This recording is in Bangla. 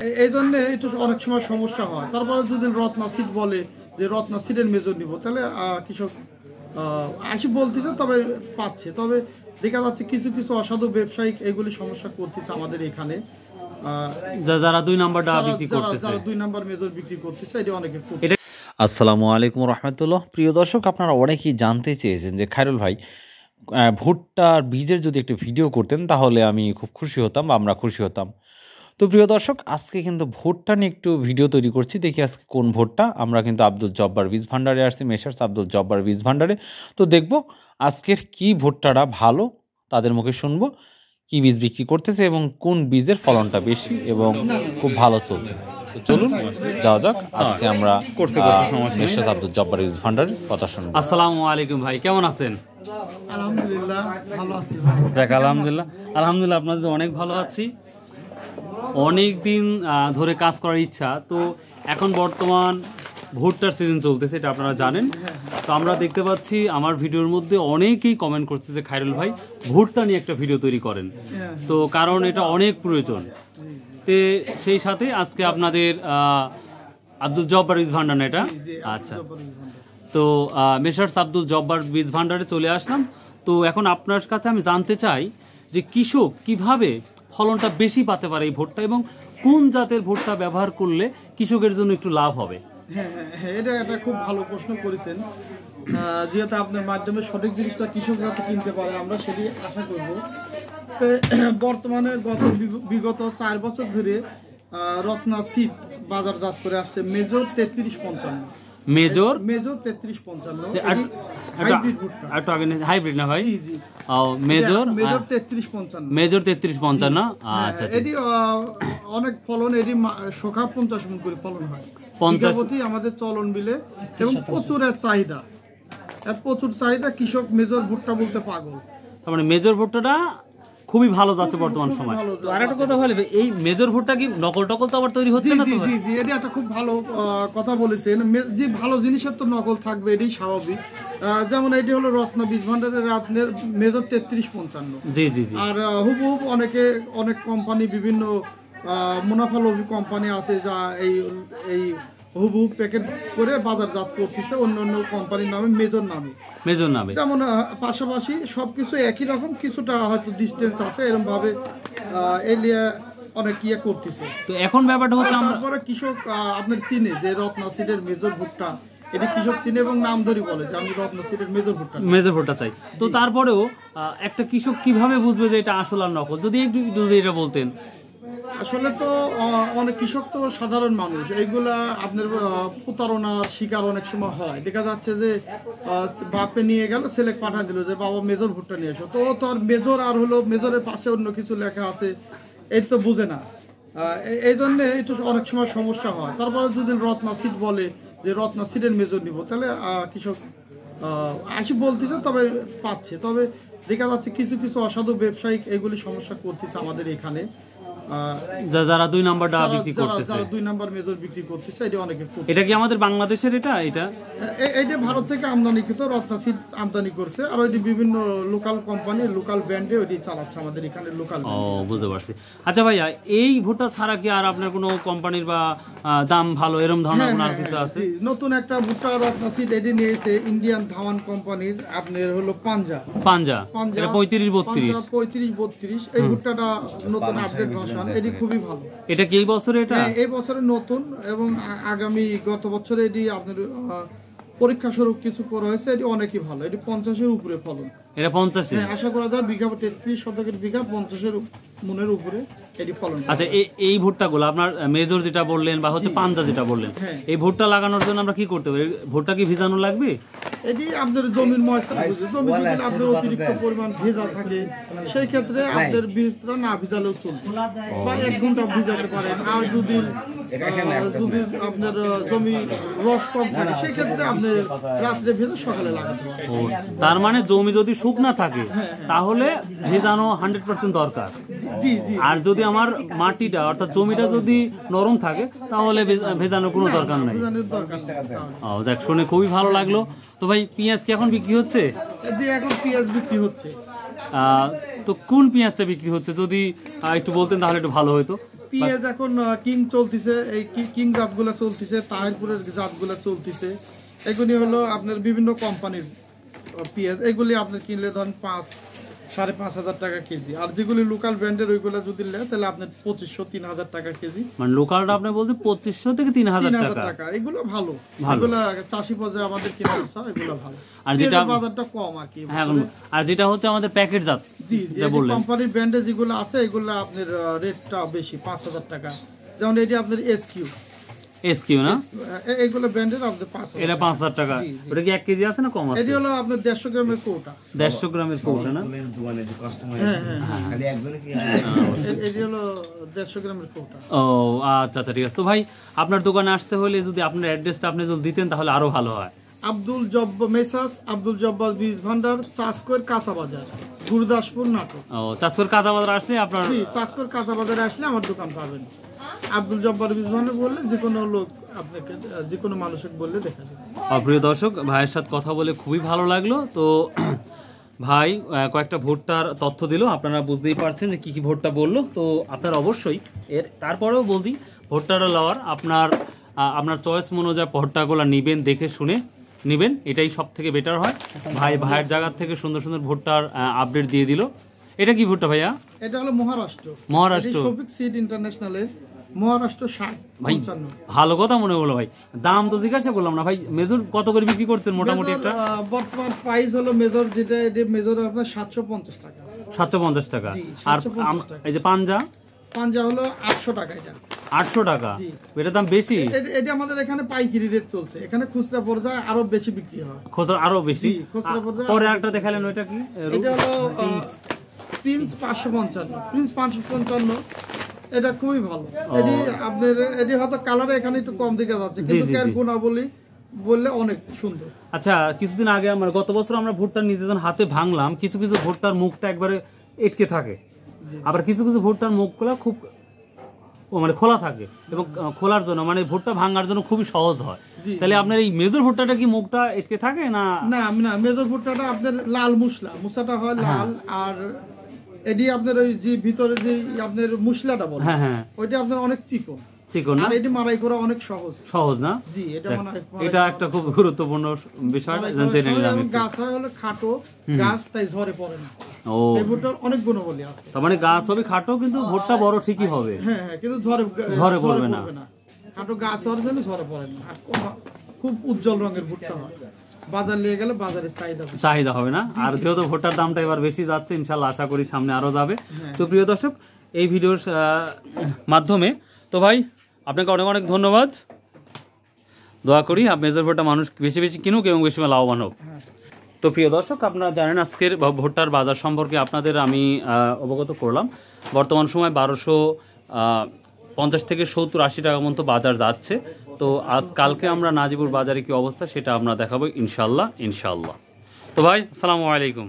এই জন্য একটু অনেক সময় সমস্যা হয়। তারপরে যদি রত্না সিড বলে যে রত্না সিডের মেজর নিব, তাহলে কৃষক আসি বলতেছে, তবে পাচ্ছে। তবে দেখা যাচ্ছে কিছু কিছু অসাধু ব্যবসায়িক এগুলি সমস্যা করতেছে আমাদের এখানে, যারা 2 নাম্বারটা বিক্রি করতেছে, যারা 2 নাম্বার মেজর বিক্রি করতেছে, এটা অনেকে। আসসালামু আলাইকুম রহমতুল্লাহ। প্রিয় দর্শক, আপনারা অনেকেই জানতে চেয়েছেন যে খায়রুল ভাই ভুট্টার বীজের যদি একটি ভিডিও করতেন তাহলে আমি খুব খুশি হতাম বা আমরা খুশি হতাম। তো প্রিয় দর্শক, আজকে কিন্তু ভুট্টা নিয়ে একটু ভিডিও তৈরি করছি। দেখি আজকে কোন ভুট্টা। আমরা কিন্তু আব্দুল জব্বার বীজ ভান্ডারে আসছি, মেসার্স আব্দুল জব্বার বীজ ভান্ডারে। তো দেখব আজকের কি ভুট্টাটা ভালো, তাদের মুখে শুনবো কি বীজ বিক্রি করতেছে এবং কোন বীজের ফলনটা বেশি এবং খুব ভালো চলছে। তো চলুন যাওয়া যাক। আজকে আমরা মেসার্স আব্দুল জব্বার বীজ ভান্ডারে কথা শুনবো। আসসালামু আলাইকুম ভাই, কেমন আছেন? আলহামদুলিল্লাহ ভালো আছি ভাই। যাক আলহামদুলিল্লাহ, আলহামদুলিল্লাহ আপনাদের অনেক ভালো আছি। অনেক দিন ধরে কাজ করার ইচ্ছা, তো এখন বর্তমান ভুট্টার সিজন চলতেছে, এটা আপনারা জানেন। তো আমরা দেখতে পাচ্ছি আমার ভিডিওর মধ্যে অনেকেই কমেন্ট করছে যে খায়রুল ভাই ভুট্টা নিয়ে একটা ভিডিও তৈরি করেন, তো কারণ এটা অনেক প্রয়োজন। তে সেই সাথে আজকে আপনাদের আব্দুল জব্বার বীজ ভান্ডার, এটা আচ্ছা। তো মেসার্স আব্দুল জব্বার বীজ ভান্ডারে চলে আসলাম। তো এখন আপনার কাছে আমি জানতে চাই যে কৃষক কিভাবে ফলনটা বেশি পেতে পারে এই ভুট্টা, এবং কোন জাতের ভুট্টা ব্যবহার করলে কৃষকের জন্য একটু লাভ হবে। হ্যাঁ, এটা খুব ভালো প্রশ্ন করেছেন। যেহেতু আপনার মাধ্যমে সঠিক জিনিসটা কৃষক যাতে কিনতে পারে, আমরা সেটি আশা করব। বর্তমানে বিগত 4 বছর ধরে রত্না সিড বাজারজাত করে আসছে মেজর 3355। মেজর 3355 হাইব্রিড ভুট্টা। একটু আগে হাইব্রিড না ভাই? জি জি, মেজর 3355। মেজর 3355। আচ্ছা, এটি অনেক ফলন, এটি শোকা 50 মণ করে ফলন হয় 50 আমাদের চলন বিলে, এবং প্রচুর চাহিদা, প্রচুর চাহিদা। কৃষক মেজর ভুট্টা বলতে পাগল। তার মানে মেজর ভুট্টাটা খুবই ভালো যাচ্ছে বর্তমান সময়। আর একটা কথা বলবে, এই মেজর ভুট্টা কি নকল টকল তো আবার তৈরি হচ্ছে না? জি জি, এটা একটা খুব ভালো কথা বলেছেন। যে ভালো জিনিসের তো নকল থাকবে, এটাই স্বাভাবিক। যেমন এটি হলো রত্না বীজ ভান্ডারের আপনার মেজর 3355। জি জি জি। আর হুবহুব অনেক কোম্পানি, বিভিন্ন মুনাফালোভী কোম্পানি আছে যা এই হুবহুব প্যাকেট করে বাজারজাত করতেছে অন্য কোম্পানির নামে, মেজর নামে। যেমন পাশাপাশি সবকিছু একই রকম, কিছুটা হয়তো ডিস্টেন্স আছে, এরকম ভাবে এলিয়া অনেক ইয়ে করতেছে। তো এখন ব্যাপারটা হচ্ছে, তারপরে কৃষক আপনার চিনে যে রত্না সিডের মেজর ভুট্টা, এটা কৃষক চিনে এবং নাম ধরে বলে যে আমি রত্না সিডের মেজর ভুট্টা চাই। তো তারপরেও একটা কৃষক কিভাবে বুঝবে যে এটা আসল আর নকল, যদি একটু এটা বলতেন। আসলে তো অনেক কৃষক তো সাধারণ মানুষ, এইগুলা আপনার প্রতারণার শিকার অনেক সময় হয়। দেখা যাচ্ছে যে বাপে নিয়ে গেল, ছেলে পাঠিয়ে দিল যে বাবা মেজর ভুট্টা নিয়ে এসো, তো তোর মেজর আর হলো মেজরের পাশে অন্য কিছু লেখা আছে, এটা তো বুঝে না। এই জন্য একটু অনেক সময় সমস্যা হয়। তারপরে যদি রত্না সিড বলে যে রত্না সিডের মেজর নিব, তাহলে কৃষক আসি বলতেছে, তবে পাচ্ছে। তবে দেখা যাচ্ছে কিছু কিছু অসাধু ব্যবসায়িক এগুলি সমস্যা করতেছে আমাদের এখানে, যারা 2 নাম্বারটা বিক্রি করতেছে, যারা 2 নাম্বার মেজর বিক্রি করতেছে, এটা অনেকে। এটা কি আমাদের বাংলাদেশের? এইটা ভারত থেকে আমদানিকৃত রত্না সিড আমদানি করছে, আর ওইটি বিভিন্ন লোকাল কোম্পানি, লোকাল ব্র্যান্ডে ওইটি চালাচ্ছে আমাদের এখানে লোকাল। বুঝতে পারছি। আচ্ছা ভাইয়া, এই ভুট্টা ছাড়া কি আর আপনার কোনো কোম্পানির বা দাম ভালো এরকম ধরনের কোনো আর কিছু আছে? নতুন একটা ভুট্টা রত্না সিড এটি নিয়েছে ইন্ডিয়ান ধাওয়ান কোম্পানির, আপনার হলো পাঞ্জা। এটা 3532। এই ভুট্টাটা নতুন আপডেট ভার্সন, এটি খুবই ভালো। এটা কি এই বছরে? এটা এই বছরে নতুন, এবং গত বছরে এটি আপনার পরীক্ষা স্বরূপ কিছু করা হয়েছে। এটি অনেকই ভালো, এটি 50-এর উপরে ফলন। এটা 50? হ্যাঁ, আশা করা যায় বিঘা 33 শতকের বিঘা 50-এর মনের উপরে এটি ফলন। আচ্ছা, এই ভুট্টাগুলো আপনার মেজর যেটা বললেন বা হচ্ছে পাঞ্জা যেটা বললেন, এই ভুট্টা লাগানোর জন্য আমরা কি করতে পারি? ভুট্টা কি ভিজানো লাগবে? এটি আপনার জমির ময়স্চার বুঝে, জমি যদি আপনার অতিরিক্ত পরিমাণ ভেজা থাকে, সেই ক্ষেত্রে আপনার বীজটা না ভিজালেও চলবে, বা 1 ঘন্টা ভিজাতে পারেন। আর যদি আপনার জমি রস কম থাকে, সেই ক্ষেত্রে আপনি রাত্রে ভেজে সকালে লাগাতে পারেন। তার মানে জমি যদি শুকনা থাকে তাহলে ভেজানো 100% দরকার। আর যদি আমার মাটিটা অর্থাৎ জমিটা যদি নরম থাকে তাহলে ভেজানোর কোনো দরকার নাই। যাক, শুনে খুবই ভালো লাগলো। তো ভাই, পেঁয়াজ কি এখন বিক্রি হচ্ছে? এখন পেঁয়াজ বিক্রি হচ্ছে। তো কোন পেঁয়াজটা বিক্রি হচ্ছে যদি একটু বলতেন তাহলে একটু ভালো হতো। পেঁয়াজ এখন কিং চলতেছে, এই কিং জাতগুলো চলতেছে, তাহিরপুরের জাতগুলো চলতেছে। এগুলি হলো আপনার বিভিন্ন কোম্পানির পেঁয়াজ। এগুলি আপনি কিনলে ধরেন 5,000-5,500 টাকা কেজি। আর যেগুলি লোকাল ব্র্যান্ডের ওইগুলো যদি নেন তাহলে আপনার 2,500-3,000 টাকা কেজি। মানে লোকালটা আপনি বলতে 2,500 থেকে 3,000 টাকা। এগুলো ভালো, এগুলো চাষি পর্যায়ে আমাদের কেনা বেচা, এগুলো ভালো। আর যেটা বাজারটা কম আর কি। হ্যাঁ, আর যেটা হচ্ছে আমাদের প্যাকেট জাত, জি যে কোম্পানির ব্র্যান্ডে যেগুলো আছে এগুলো আপনার রেটটা বেশি, 5,000 টাকা। যেমন এটি আপনার এসকিউ না, এগুলো ব্র্যান্ডের আপনার 5,000, এটা 5,000 টাকা। ওটা কি 1 কেজি আছে না কম আছে? এটি হলো আপনার 150 গ্রামের কৌটা। 150 গ্রামের কৌটা না? এটি হলো 150 গ্রামের কৌটা। ও আচ্ছা আচ্ছা, ঠিক আছে। তো ভাই আপনার দোকানে আসতে হলে যদি আপনার অ্যাড্রেসটা আপনি যদি দিতেন তাহলে আরো ভালো হয়। আব্দুল জব্বার বীজ ভান্ডার, চাষকর কাঁচা বাজার, গুরুদাসপুর, নাটক। ও, চাষকর কাঁচা বাজার আসলে আপনার, চাষকর কাঁচা বাজারে আসলে আমার দোকান পাবেন। আব্দুল জব্বার বীজ ভান্ডার বললে যে কোনো লোক আপনাকে, যে কোনো মানুষকে বললে দেখা যাবে। প্রিয় দর্শক, ভাইয়ের সাথে কথা বলে খুবই ভালো লাগলো। তো ভাই কয়েকটা ভুট্টার তথ্য দিল, আপনারা বুঝতেই পারছেন যে কি কি ভুট্টা বললো। তো আপনারা অবশ্যই তারপরেও বলছি, ভুট্টাটা লওয়ার আপনার চয়েস অনুযায়ী ভুট্টাগুলো নিবেন, দেখে শুনে নেবেন, এটাই সব থেকে বেটার হয়। ভাইয়ের জায়গার থেকে সুন্দর সুন্দর ভুট্টার আপডেট দিয়ে দিল। এটা কি ভুট্টা ভাইয়া? এটা হলো মহারাষ্ট্র শফিক সিড ইন্টারন্যাশনালের মহারাষ্ট্র 60 ভাই 55। ভালো কথা মনে হলো ভাই, দাম তো জিজ্ঞাসা করলাম না ভাই। মেজর কত করে বিক্রি করতেন মোটামুটি? একটা বর্তমান প্রাইস হলো মেজর, যেটা এটা মেজর আপনার 750 টাকা। 750 টাকা। আর এই যে পাঞ্জা হলো 800 টাকা। এটা 800 টাকা, এটার দাম বেশি। এটা আমাদের এখানে পাইকারি রেট চলছে, এখানে খুচরা পর্যায়ে আরো বেশি বিক্রি হয়। খুচরা আরো বেশি। খুচরা পর্যায়ে পরে একটা দেখালেন, ওইটা কি? এটা হলো প্রিন্স 555। এটা খুবই ভালো। এটি আপনার এটি হয়তো কালারে এখানে একটু কম দিকে যাচ্ছে, কিন্তু এর গুণাবলী বললে অনেক সুন্দর। আচ্ছা, কিছুদিন আগে আমরা গত বছর আমরা ভুট্টা নিজেদের হাতে ভাঙলাম, কিছু কিছু ভুট্টার মুখটা একবারে এটকে থাকে, আবার কিছু কিছু ভুট্টার মুখগুলো খুব মানে খোলা থাকে, এবং খোলার জন্য মানে ভুট্টা ভাঙার জন্য খুবই সহজ হয়। তাহলে আপনার এই মেজর ভুট্টাটা কি মুখটা এটকে থাকে না? না, মেজর ভুট্টাটা আপনার লাল মুসাটা হয় লাল, আর এটি আপনার ওই যে ভিতরে যে আপনার মুসলাটা বলে, হ্যাঁ, ওইটা আপনার অনেক চিকন, আর এটি মারাই করা অনেক সহজ না? জি, এটা একটা খুব গুরুত্বপূর্ণ বিষয় জানতে নিলাম। গাছ হয় হলো খাটো গাছ, তাই ঝরে পড়ে না। ও, এই ভুট্টার অনেক গুণাবলী আছে। তার মানে গাছ হবে খাটো কিন্তু ভুট্টা বড় ঠিকই হবে। হ্যাঁ, কিন্তু ঝরে পড়বে না। খাটো গাছ হওয়ার জন্য ঝরে পড়ে না, আর খুব উজ্জ্বল রঙের ভুট্টা হয়। বাজার নিয়ে গেলে বাজারে চাহিদা হবে না। আর যেহেতু ভুট্টার দামটা এবার বেশি যাচ্ছে, ইনশাল্লাহ আশা করি সামনে আরো যাবে। তো প্রিয় দর্শক, এই ভিডিওর মাধ্যমে তো ভাই আপনাকে অনেক অনেক ধন্যবাদ। দোয়া করি মেজর ভুট্টা মানুষ বেশি বেশি কিনুক এবং বেশি লাভবান হোক। তো প্রিয় দর্শক, আপনারা জানেন আজকের ভুট্টার বাজার সম্পর্কে আপনাদের আমি অবগত করলাম। বর্তমান সময় 1250 থেকে 70-80 টাকা মতো বাজার যাচ্ছে। তো কালকে আমরা নাজিবুর বাজারে কি অবস্থা সেটা আমরা দেখাবো ইনশাল্লাহ। তো ভাই, আসসালামু আলাইকুম।